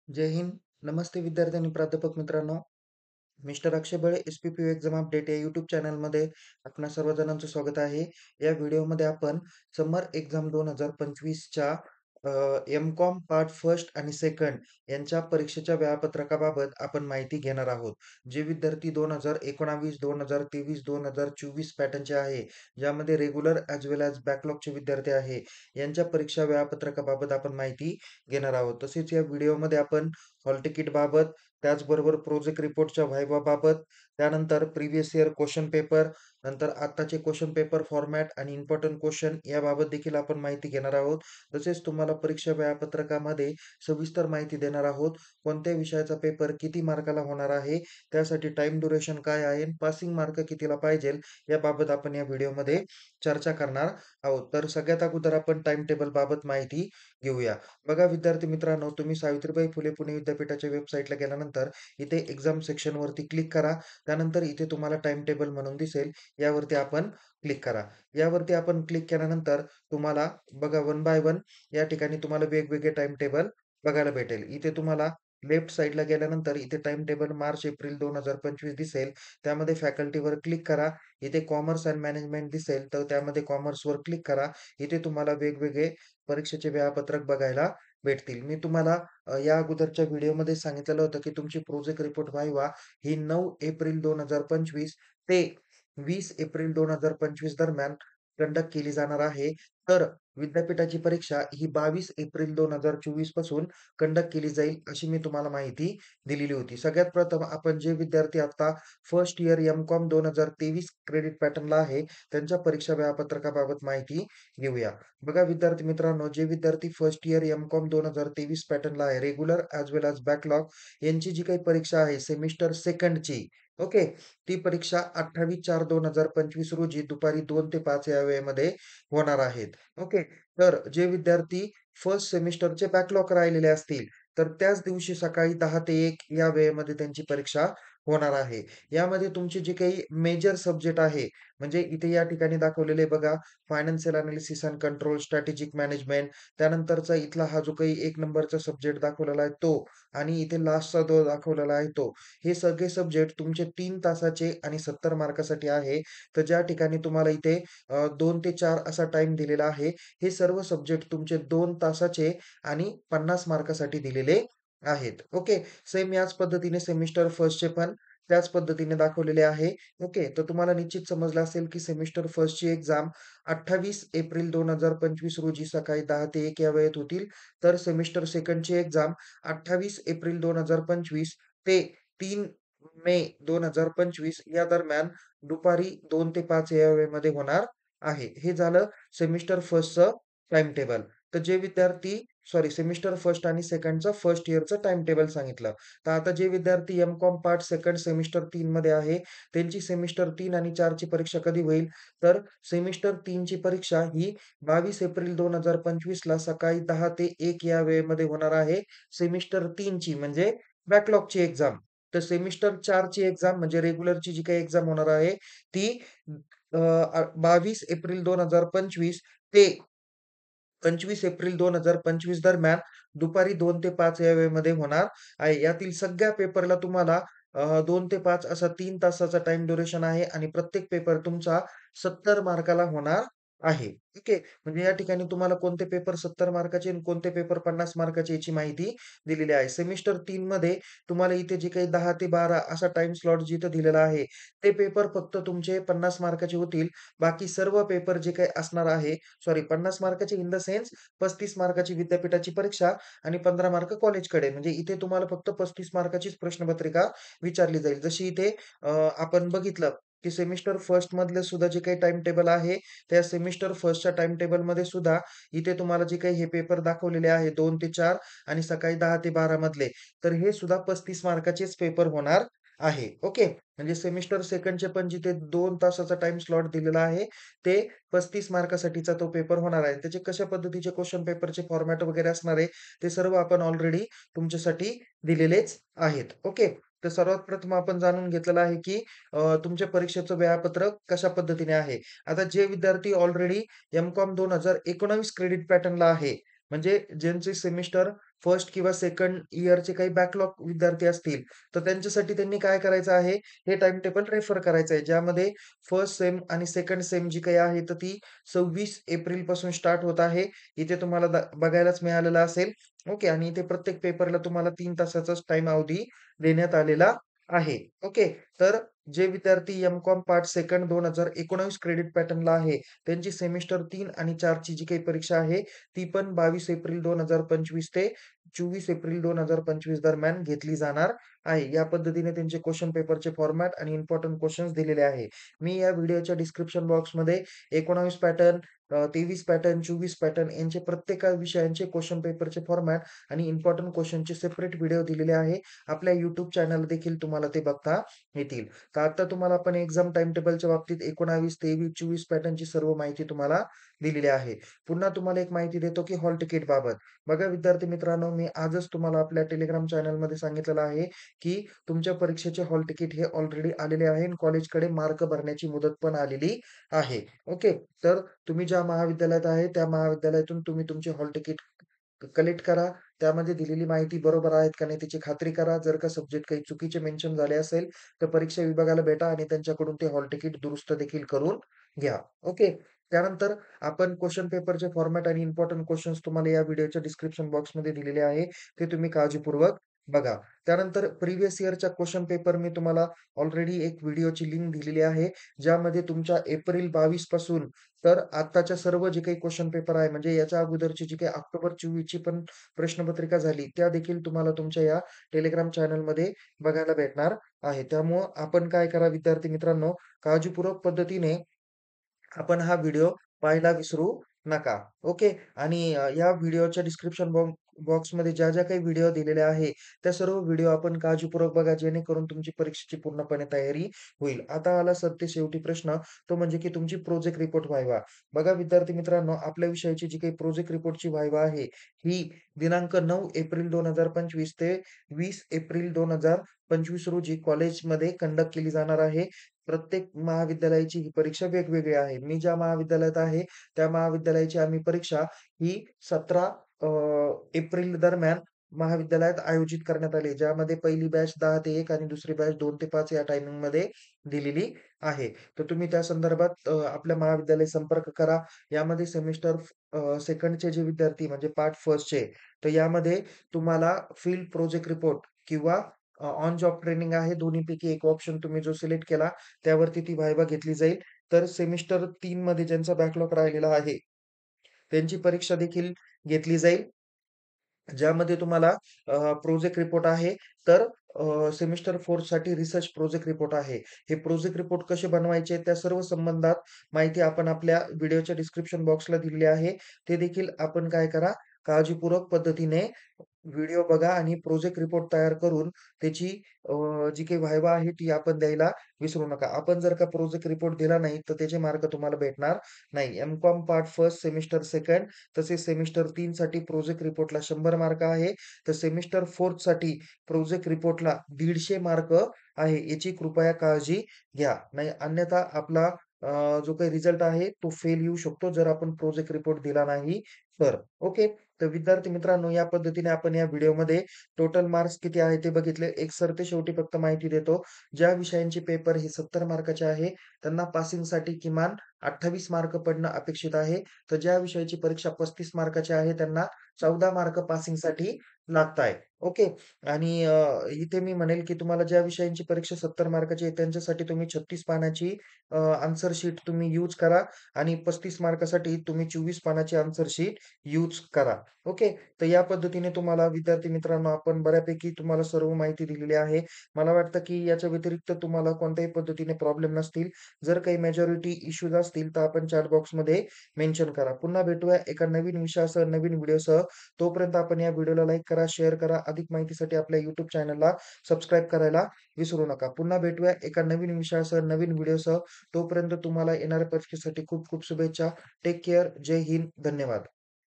जय हिंद. नमस्ते विद्यार्थी आणि प्राध्यापक मित्रांनो. मिस्टर अक्षय बळे एस-पी-पी-यू एक्झाम अपडेट या यूट्यूब चॅनलमध्ये आपणा सर्वजणांचं स्वागत आहे. या व्हिडिओमध्ये आपण समर एक्झाम 2025च्या एम-कॉम पार्ट फर्स्ट आणि सेकंड यांच्या परीक्षेच्या वेळापत्रकाबाबत आपण माहिती घेणार आहोत. जे विद्यार्थी 2019, 2023, 2024 पॅटर्नचे आहे, ज्यामध्ये रेग्युलर ॲज वेल ॲज बॅकलॉगचे विद्यार्थी आहे, यांच्या परीक्षा वेळापत्रकाबाबत आपण माहिती घेणार आहोत. तसेच या व्हिडिओमध्ये आपण हॉल तिकीटबाबत, त्याचबरोबर प्रोजेक्ट रिपोर्टच्या व्हायवाबाबत, त्यानंतर प्रिव्हियस इयर क्वेशन पेपर, नंतर आत्ताचे क्वेशन पेपर फॉर्मॅट आणि इम्पोर्टंट क्वेशन याबाबत देखील आपण माहिती घेणार आहोत. तसेच तुम्हाला परीक्षा वेळापत्रकामध्ये सविस्तर माहिती देणार आहोत. कोणत्या विषयाचा पेपर किती मार्काला होणार आहे, त्यासाठी टाईम ड्युरेशन काय आहे, पासिंग मार्क कितीला पाहिजेल, याबाबत आपण या व्हिडिओमध्ये चर्चा करणार आहोत. तर सगळ्यात अगोदर आपण टाईम टेबलबाबत माहिती घेऊया. बघा विद्यार्थी मित्रांनो, तुम्ही सावित्रीबाई फुले पुणे विद्यापीठाच्या वेबसाईटला गेल्यानंतर इथे एक्झाम सेक्शनवरती क्लिक करा. त्यानंतर इथे तुम्हाला टाईम टेबल म्हणून दिसेल. यावरती आपण क्लिक करा. यावरती आपण क्लिक केल्यानंतर तुम्हाला बघा वन बाय वन या ठिकाणी तुम्हाला वेगवेगळे टाईम टेबल बघायला भेटेल. इथे तुम्हाला लेफ्ट साइडला गेल्यानंतर इथे टाईम टेबल मार्च-एप्रिल 2025 दिसेल. त्यामध्ये फॅकल्टीवर क्लिक करा. इथे कॉमर्स एंड मॅनेजमेंट दिसेल, तर त्यामध्ये कॉमर्सवर क्लिक करा. इथे तुम्हाला वेगवेगळे परीक्षेचे वेळापत्रक बघायला भेटतील. मी तुम्हाला या अगोदरच्या व्हिडिओमध्ये सांगितलेलं होतं, की तुमची प्रोजेक्ट रिपोर्ट व्हायवा ही 9 एप्रिल 2025 ते 20 एप्रिल 2025 दरम्यान कंडक्ट केली जाणार आहे. तर विद्यापीठाची परीक्षा ही 22 एप्रिल 2024 पासून कंडक्ट केली जाईल, अशी मी तुम्हाला माहिती दिलेली होती. सगळ्यात प्रथम आपण जे विद्यार्थी आता फर्स्ट इयर एम-कॉम 2023 क्रेडिट पॅटर्नला आहे, त्यांच्या परीक्षा वेळापत्रकाबाबत माहिती घेऊया. बघा विद्यार्थी मित्रांनो, जे विद्यार्थी फर्स्ट इयर एम-कॉम 2023 पॅटर्नला आहे, रेग्युलर ॲज वेल ॲज बॅकलॉग यांची जी काही परीक्षा आहे सेमिस्टर सेकंडची, ओके. ती परीक्षा 28/4/2025 रोजी दुपारी 2 ते 5 या वेळेमध्ये होणार आहेत. ओके. तर जे विद्यार्थी फर्स्ट सेमिस्टरचे बॅकलॉग राहिलेले असतील, तर त्याच दिवशी सकाळी 10 ते 1 या वेळेमध्ये त्यांची परीक्षा होणार आहे. यामध्ये तुमचे जे काही मेजर सब्जेक्ट आहे, म्हणजे इथे या ठिकाणी दाखवलेले बघा financial analysis end control, strategic management, त्यानंतरचा इथला हा जो काही 1 नंबरचा सब्जेक्ट दाखवलेला आहे तो आणि इथे लास्टचा जो दाखवलेला आहे तो. हे सगळे सब्जेक्ट तुमचे 3 तासाचे आणि 70 मार्कासाठी आहे. तर ज्या ठिकाणी तुम्हाला इथे 2 ते 4 असा टाईम दिलेला आहे. हे सर्व सब्जेक्ट तुमचे 2 तासाचे आणि 50 मार्कासाठी दिलेले आहेत. ओके. सेम याच पद्धतीने सेमिस्टर फर्स्टचे पण त्याच पद्धतीने दाखवलेले आहे. ओके. तर तुम्हाला निश्चित समजलं असेल, की सेमिस्टर फर्स्टची एक्झाम 28 एप्रिल 2025 रोजी सकाळी 10 ते 1 या वेळेत होतील. तर सेमिस्टर सेकंडची एक्झाम 28 एप्रिल 2025 ते 3 मे 2025 या दरम्यान दुपारी 2 ते 5 या वेळेमध्ये होणार आहे. हे झालं सेमिस्टर फर्स्टचं टाईम टेबल. तर जे विद्यार्थी सेमिस्टर फर्स्ट आणि सेकंडचं फर्स्ट इयरचं टाईम टेबल सांगितलं. तर आता जे विद्यार्थी एम-कॉम पार्ट सेकंड सेमिस्टर 3 मध्ये आहे, त्यांची सेमिस्टर 3 आणि 4 ची परीक्षा कधी होईल? तर सेमिस्टर 3 ची परीक्षा ही 22 एप्रिल 2025 ला सकाळी 10 ते 1 या वेळेमध्ये होणार आहे. सेमिस्टर 3 ची म्हणजे बॅकलॉगची एक्झाम. तर सेमिस्टर 4 ची एक्झाम म्हणजे रेग्युलरची जी काही एक्झाम होणार आहे, ती 22 एप्रिल 2025 ते 25 एप्रिल 2025 दरम्यान दुपारी 2 ते 5 या वेळेमध्ये होणार आहे. यातील सगळ्या पेपरला तुम्हाला 2 ते 5 असा 3 तासाचा टाईम ड्युरेशन आहे आणि प्रत्येक पेपर तुमचा 70 मार्काला होणार आहे. ठीक आहे. म्हणजे या ठिकाणी तुम्हाला कोणते पेपर 70 मार्काचे आणि कोणते पेपर 50 मार्काचे याची माहिती दिलेली आहे. सेमिस्टर 3 मध्ये तुम्हाला इथे जे काही 10 ते 12 असा टाईम स्लॉट जिथं दिलेला आहे, ते पेपर फक्त तुमचे 50 मार्काचे होतील. बाकी सर्व पेपर जे काही असणार आहे 50 मार्काची इन द सेन्स 35 मार्काची विद्यापीठाची परीक्षा आणि 15 मार्क कॉलेजकडे. म्हणजे इथे तुम्हाला फक्त 35 मार्काचीच प्रश्नपत्रिका विचारली जाईल. जशी इथे आपण बघितलं, की सेमिस्टर फर्स्ट मधलं सुद्धा जे काही टाईम टेबल आहे, त्या सेमिस्टर फर्स्टच्या टाईम टेबलमध्ये सुद्धा इथे तुम्हाला जे काही हे पेपर दाखवलेले आहे 2 ते 4 आणि सकाळी 10 ते 12 मधले, तर हे सुद्धा 35 मार्काचेच पेपर होणार आहे. ओके. म्हणजे सेमिस्टर सेकंडचे पण जिथे 2 तासाचा टाईम स्लॉट दिलेला आहे, ते 35 मार्कासाठीचा तो पेपर होणार आहे. त्याचे कशा पद्धतीचे क्वेशन पेपरचे फॉर्मॅट वगैरे असणार आहे, ते सर्व आपण ऑलरेडी तुमच्यासाठी दिलेलेच आहेत. ओके. तर सर्वात प्रथम आपण जाणून घेतलेलं आहे, की तुमच्या परीक्षेचं वेळापत्रक कशा पद्धतीने आहे. आता जे विद्यार्थी ऑलरेडी एम-कॉम 2019 क्रेडिट पॅटर्नला आहे, म्हणजे ज्यांचे सेमिस्टर फर्स्ट किंवा सेकंड इयरचे काही बॅकलॉग विद्यार्थी असतील, तर त्यांच्यासाठी त्यांनी काय करायचं आहे, हे टाईम टेबल रेफर करायचं आहे. ज्यामध्ये फर्स्ट सेम आणि सेकंड सेम जी काही आहे, तर ती 26 एप्रिलपासून स्टार्ट होत आहे. इथे तुम्हाला बघायलाच मिळालेलं असेल. ओके. आणि इथे प्रत्येक पेपरला तुम्हाला 3 तासाचाच टाईम अवधी देण्यात आलेला आहे. ओके. तर जे विद्यार्थी एम-कॉम पार्ट सेकंड 2019 क्रेडिट पॅटर्नला आहे, त्यांची सेमिस्टर 3 आणि 4 ची जी काही परीक्षा आहे, ती पण 22 एप्रिल 2025 ते 24 एप्रिल 2025 दरम्यान घेतली जाणार आहे. या पद्धतीने त्यांचे क्वेशन पेपरचे फॉर्मॅट आणि इम्पोर्टंट क्वेशन्स दिलेले आहे. मी या व्हिडिओच्या डिस्क्रिप्शन बॉक्समध्ये 19 पॅटर्न, 23 पॅटर्न, 24 पॅटर्न यांचे प्रत्येक विषयांचे क्वेशन पेपरचे फॉर्मॅट आणि इम्पोर्टंट क्वेशनचे सेपरेट व्हिडिओ दिलेले आहे. आपल्या YouTube चॅनल देखील तुम्हाला ते बघता येतील. तर आता तुम्हाला आपण एक्झाम टाईम टेबलच्या बाबतीत 19, 23, 24 पॅटर्नची सर्व माहिती तुम्हाला दिलेली आहे. पुन्हा तुम्हाला एक माहिती देतो, की हॉल तिकीटबाबत. बघा विद्यार्थी मित्रांनो, मी आजच तुम्हाला आपल्या टेलिग्राम चॅनलमध्ये सांगितलेलं आहे, की तुमच्या परीक्षेचे हॉल तिकीट हे ऑलरेडी आलेले आहे आणि कॉलेजकडे मार्क भरण्याची मुदत पण आलेली आहे. ओके. तर तुम्ही ज्या महाविद्यालयात आहे, त्या महाविद्यालयातून तुम्ही तुमचे हॉल तिकीट कलेक्ट करा. त्यामध्ये दिलेली माहिती बरोबर आहेत का नाही त्याची खात्री करा. जर का सब्जेक्ट काही चुकीचे मेन्शन झाले असेल, तर परीक्षा विभागाला भेटा आणि त्यांच्याकडून ते हॉल तिकीट दुरुस्त देखील करून घ्या. ओके. त्यानंतर आपण क्वेशन पेपरचे फॉर्मॅट आणि इम्पोर्टंट क्वेशन्स तुम्हाला या व्हिडिओच्या डिस्क्रिप्शन बॉक्समध्ये दिलेले आहे. ते तुम्ही काळजीपूर्वक बघा. त्यानंतर प्रिव्हियस इयरचा क्वेशन पेपर मी तुम्हाला ऑलरेडी एक व्हिडिओची लिंक दिलेली आहे. ज्यामध्ये तुमच्या एप्रिल 22 पासून तर आत्ताच्या सर्व जे काही क्वेशन पेपर आहे, म्हणजे याच्या अगोदरची जी काही ऑक्टोबर 24 ची पण प्रश्नपत्रिका झाली, त्या देखील तुम्हाला तुमच्या या टेलिग्राम चॅनलमध्ये बघायला भेटणार आहे. त्यामुळं आपण काय करा विद्यार्थी मित्रांनो, काळजीपूर्वक पद्धतीने आपण हा व्हिडिओ पाहायला विसरू नका. ओके. आणि या व्हिडिओच्या डिस्क्रिप्शन बॉक्समध्ये ज्या काही व्हिडिओ दिलेल्या आहे, त्या सर्व व्हिडिओ आपण काळजीपूर्वक बघा, जेणेकरून तुमची परीक्षेची पूर्णपणे तयारी होईल. आता आला शेवटी प्रश्न, तो म्हणजे की तुमची प्रोजेक्ट रिपोर्ट व्हायवा. बघा विद्यार्थी मित्रांनो, आपल्या विषयाची जी काही प्रोजेक्ट रिपोर्टची व्हायवा आहे, ही दिनांक 9 एप्रिल 2025 ते 20 एप्रिल 2025 रोजी कॉलेजमध्ये कंडक्ट केली जाणार आहे. प्रत्येक महाविद्यालयाची ही परीक्षा वेगवेगळी आहे. मी ज्या महाविद्यालयात आहे, त्या महाविद्यालयाची आम्ही परीक्षा ही 17 एप्रिल दरम्यान महाविद्यालयात आयोजित करण्यात आली. ज्यामध्ये पहिली बॅच 10 ते 1 आणि दुसरी बॅच 2 ते 5 या टायमिंगमध्ये दिलेली आहे. तर तुम्ही त्या संदर्भात आपल्या महाविद्यालय संपर्क करा. यामध्ये सेमिस्टर सेकंडचे जे विद्यार्थी म्हणजे पार्ट फर्स्टचे, तर यामध्ये तुम्हाला फील्ड प्रोजेक्ट रिपोर्ट किंवा ऑन जॉब ट्रेनिंग आहे. दोन्हीपैकी एक ऑप्शन तुम्ही जो सिलेक्ट केला, त्यावरती ती वायवा घेतली जाईल. तर सेमिस्टर 3 मध्ये ज्यांचा बॅकलॉग राहिलेला आहे, त्यांची परीक्षा देखील घेतली जाईल. ज्यामध्ये तुम्हाला प्रोजेक्ट रिपोर्ट आहे. तर सेमिस्टर 4 साठी रिसर्च प्रोजेक्ट रिपोर्ट आहे. हे प्रोजेक्ट रिपोर्ट कसे बनवायचे त्या सर्व संबंधात माहिती आपण आपल्या व्हिडिओच्या डिस्क्रिप्शन बॉक्सला दिलेली आहे. ते देखील आपण काय करा, काळजीपूर्वक पद्धतीने व्हिडिओ बघा आणि प्रोजेक्ट रिपोर्ट तयार करून त्याची जी काही व्हायवा आहे ती आपण द्यायला विसरू नका. आपण जर का प्रोजेक्ट रिपोर्ट दिला नाही, तर त्याचे मार्क तुम्हाला भेटणार नाही. M.Com part first semester second तसेच सेमिस्टर 3 साठी प्रोजेक्ट रिपोर्टला 100 मार्क आहे. तर सेमिस्टर 4 साठी प्रोजेक्ट रिपोर्टला 150 मार्क आहे. याची कृपया काळजी घ्या. नाही अन्यथा आपला जो काही रिझल्ट आहे तो फेल येऊ शकतो जर आपण प्रोजेक्ट रिपोर्ट दिला नाही तर. ओके. तर विद्यार्थी मित्रांनो, या पद्धतीने आपण या व्हिडिओमध्ये टोटल मार्क्स किती आहे ते बघितले. एक सरतेशेवटी फक्त माहिती देतो. ज्या विषयांचे पेपर हे 70 मार्काचे आहे, त्यांना पासिंगसाठी किमान 28 मार्क पडणं अपेक्षित आहे. तर ज्या विषयाची परीक्षा 35 मार्काची आहे, त्यांना 14 मार्क पासिंगसाठी लागताय. ओके. आणि इथे मी म्हणेल, की तुम्हाला ज्या विषयांची परीक्षा 70 मार्काची आहे, त्यांच्यासाठी तुम्ही 36 पानाची आन्सर शीट तुम्ही यूज करा आणि 35 मार्कासाठी तुम्ही 24 पानाची आन्सर शीट यूज करा. ओके. तर या पद्धतीने तुम्हाला विद्यार्थी मित्रांनो, आपण बऱ्यापैकी तुम्हाला सर्व माहिती दिलेली आहे. मला वाटतं, की याच्या व्यतिरिक्त तुम्हाला कोणत्याही पद्धतीने प्रॉब्लेम नसतील. जर काही मेजॉरिटी इश्यूज असतील, तर आपण चॅट बॉक्समध्ये मेन्शन करा. पुन्हा भेटूया एका नवीन विषयासह, नवीन व्हिडिओसह. तोपर्यंत आपण या व्हिडिओला लाईक करा, शेअर करा. अधिक माहितीसाठी आपल्या YouTube चॅनलला सबस्क्राईब करायला विसरू नका. पुन्हा भेटूया एका नवीन विषयासह, नवीन व्हिडिओसह. तोपर्यंत तुम्हाला येणाऱ्या परीक्षेसाठी खूप खूप शुभेच्छा. Take care. जय हिंद. धन्यवाद.